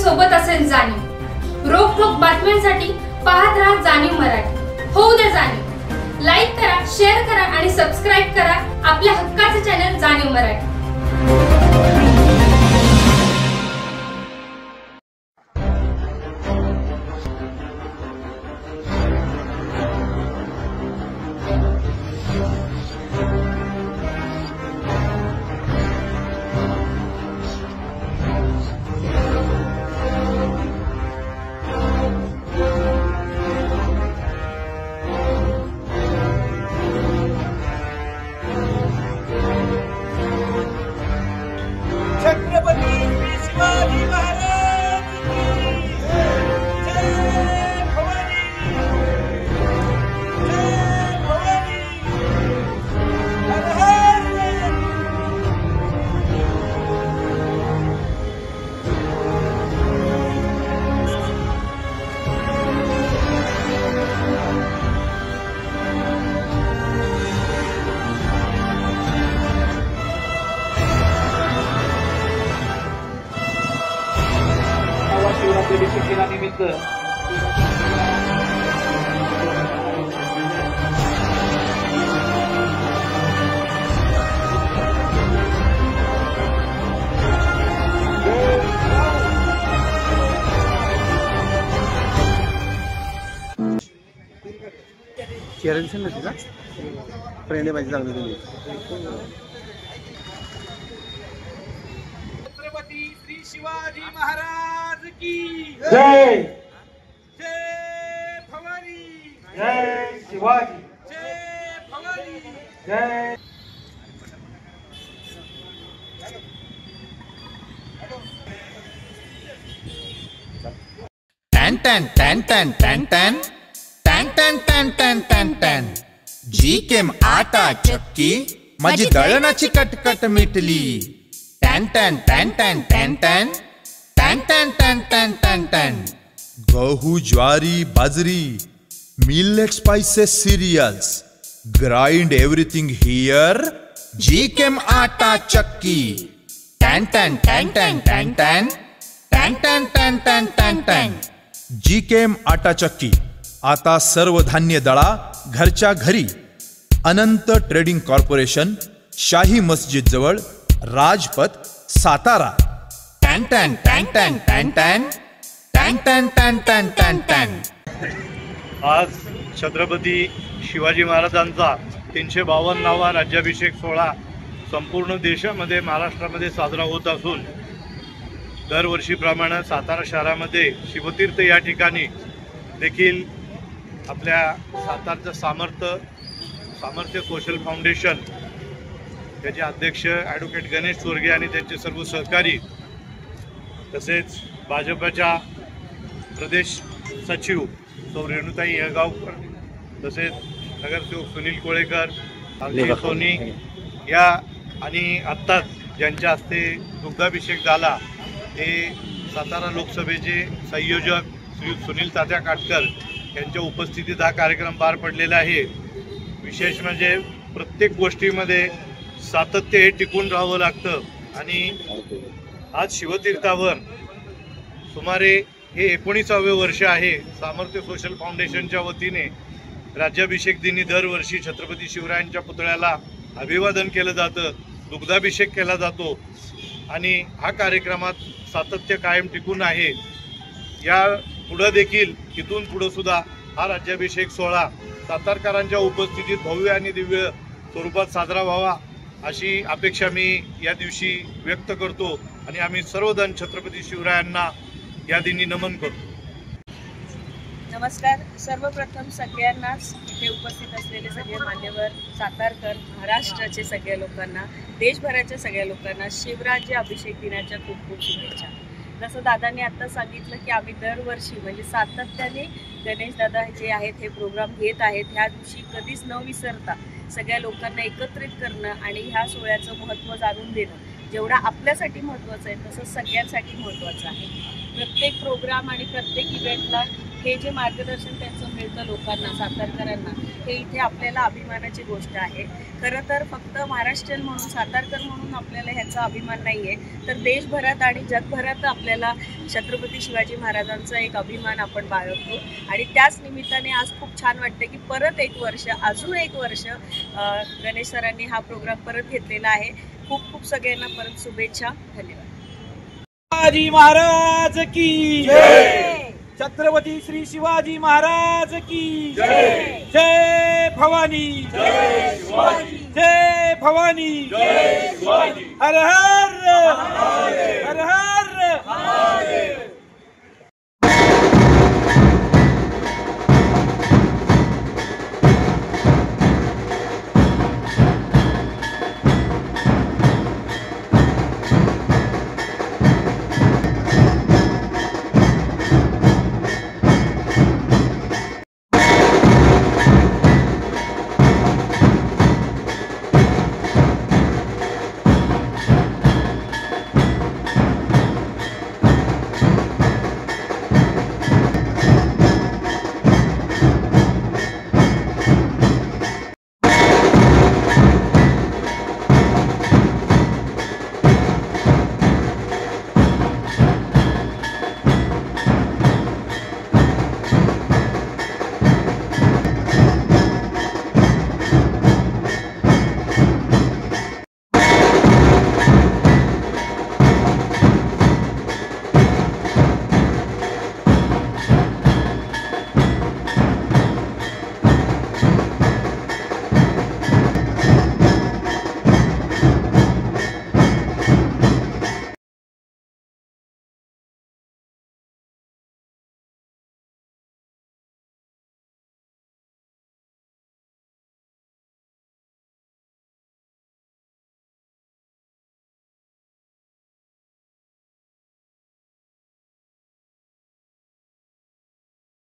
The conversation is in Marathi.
सोबत असेल जाणीव। रोखोक बातम्यांसाठी पाहत राहा जाणीव मराठी। होऊ दे जाणीव। लाईक करा, शेअर करा आणि सबस्क्राइब करा आपल्या हक्काचे चॅनल जाणीव मराठी। छत्रपती शिवाजी महाराज की जय भवानी, जय भवानी, हर हर शिवरात्री दिनानिमित्त चेअरन नसते का प्रेरणे पाहिजे चांगली तुम्ही। छत्रपती श्री शिवाजी महाराज की जय, जय भवानी, जय शिवाजी, जय भवानी, जय। टॅन टॅन टॅन टॅन टॅन टॅन टॅन टॅन टॅन टॅन टॅन टॅन जी केम आटा चक्की माझी दळणाची कटकट मिटली। टॅन टॅन टॅन टॅन टॅन टॅन टॅन टॅन टॅन टॅन टॅन टॅन गहू ज्वारी बाजरी millet spices cereals grind everything here जी केम आटा चक्की। टॅन टॅन टॅन टॅन टॅन टॅन टॅन टॅन टॅन टॅन टॅन टॅन जी केम आटा चक्की आता सर्व धान्य दळा घरच्या घरी। अनंत ट्रेडिंग कॉर्पोरेशन, शाही मस्जिद जवळ, राजपथ, सातारा। टॅन टॅन टॅन टॅन टॅन टॅन टॅन टॅन टॅन टॅन टॅन टॅन। आज छत्रपती शिवाजी महाराजांचा 352वा राज्याभिषेक सोहळा संपूर्ण देशामध्ये, महाराष्ट्रामध्ये साजरा होत असून दरवर्षीप्रमाणे सातारा शहरामध्ये शिवतीर्थ या ठिकाणी देखील आपल्या सातारचं सामर्थ्य सोशल फाउंडेशन त्याचे अध्यक्ष ॲडव्होकेट गणेश चोरगे आणि त्यांचे सर्व सहकारी, तसेच भाजपच्या प्रदेश सचिव सौ रेणुताई येळगावकर, तसेच नगरसेवक सुनील कोळेकर, सोनी या आणि आत्ताच ज्यांच्या हस्ते दुग्धाभिषेक झाला ते सातारा लोकसभेचे संयोजक श्री सुनील तात्या काटकर यांच्या उपस्थितीत हा कार्यक्रम पार पडलेला आहे। विशेष म्हणजे प्रत्येक गोष्टीमध्ये सातत्य हे टिकून राहावं लागतं आणि आज शिवतीर्थावर सुमारे हे 19वे वर्ष आहे। सामर्थ्य सोशल फाउंडेशनच्या वतीने राज्याभिषेक दिनी दरवर्षी छत्रपती शिवरायांच्या पुतळ्याला अभिवादन केलं जातं, दुग्धाभिषेक केला जातो आणि हा कार्यक्रमात सातत्य कायम टिकून आहे। या पुढं देखील इथून पुढं सुद्धा हा राज्याभिषेक सोहळा सातारकरांच्या उपस्थितीत भव्य आणि दिव्य स्वरूपात साजरा व्हावा अशी अपेक्षा मी या दिवशी व्यक्त करतो आणि आम्ही सर्वजण छत्रपती शिवरायांना या दिनी नमन करतो। नमस्कार। सर्वप्रथम सगळ्यांनाच इथे उपस्थित असलेले सगळे मान्यवर, सातारकर, महाराष्ट्राचे सगळ्या लोकांना, देशभराच्या सगळ्या लोकांना शिवराज्य अभिषेक दिनाच्या खूप खूप शुभेच्छा। जसं दादांनी आत्ता सांगितलं की आम्ही दरवर्षी म्हणजे सातत्याने गणेश दादा जे आहेत हे प्रोग्राम घेत आहेत। ह्या दिवशी कधीच न विसरता सगळ्या लोकांना एकत्रित करणं आणि ह्या सोहळ्याचं महत्त्व जाणून देणं जेवढा आपल्यासाठी महत्त्वाचं आहे तसं सगळ्यांसाठी महत्त्वाचं आहे। प्रत्येक प्रोग्राम आणि प्रत्येक इव्हेंटला हे जे मार्गदर्शन त्यांचं मिळतं लोकांना, सातारकरांना, हे इथे आपल्याला अभिमानाची गोष्ट आहे. खरं तर फक्त महाराष्ट्रीयन म्हणून, सातारकर म्हणून आपल्याला ह्याचा अभिमान नाही आहे, तर देशभरात आणि जगभरात आपल्याला छत्रपती शिवाजी महाराजांचा एक अभिमान आपण बाळगतो. आणि त्याच निमित्ताने आज खूप छान वाटतं की परत एक वर्ष, अजून एक वर्ष गणेश सरांनी हा प्रोग्राम परत घेतलेला आहे. खूप खूप सगळ्यांना परत शुभेच्छा. धन्यवाद. शिवाजी महाराज की जय. छत्रपती श्री शिवाजी महाराज की जय. जय भवानी, जय शिवाजी, जय भवानी, जय शिवाजी. हर हर हर हर.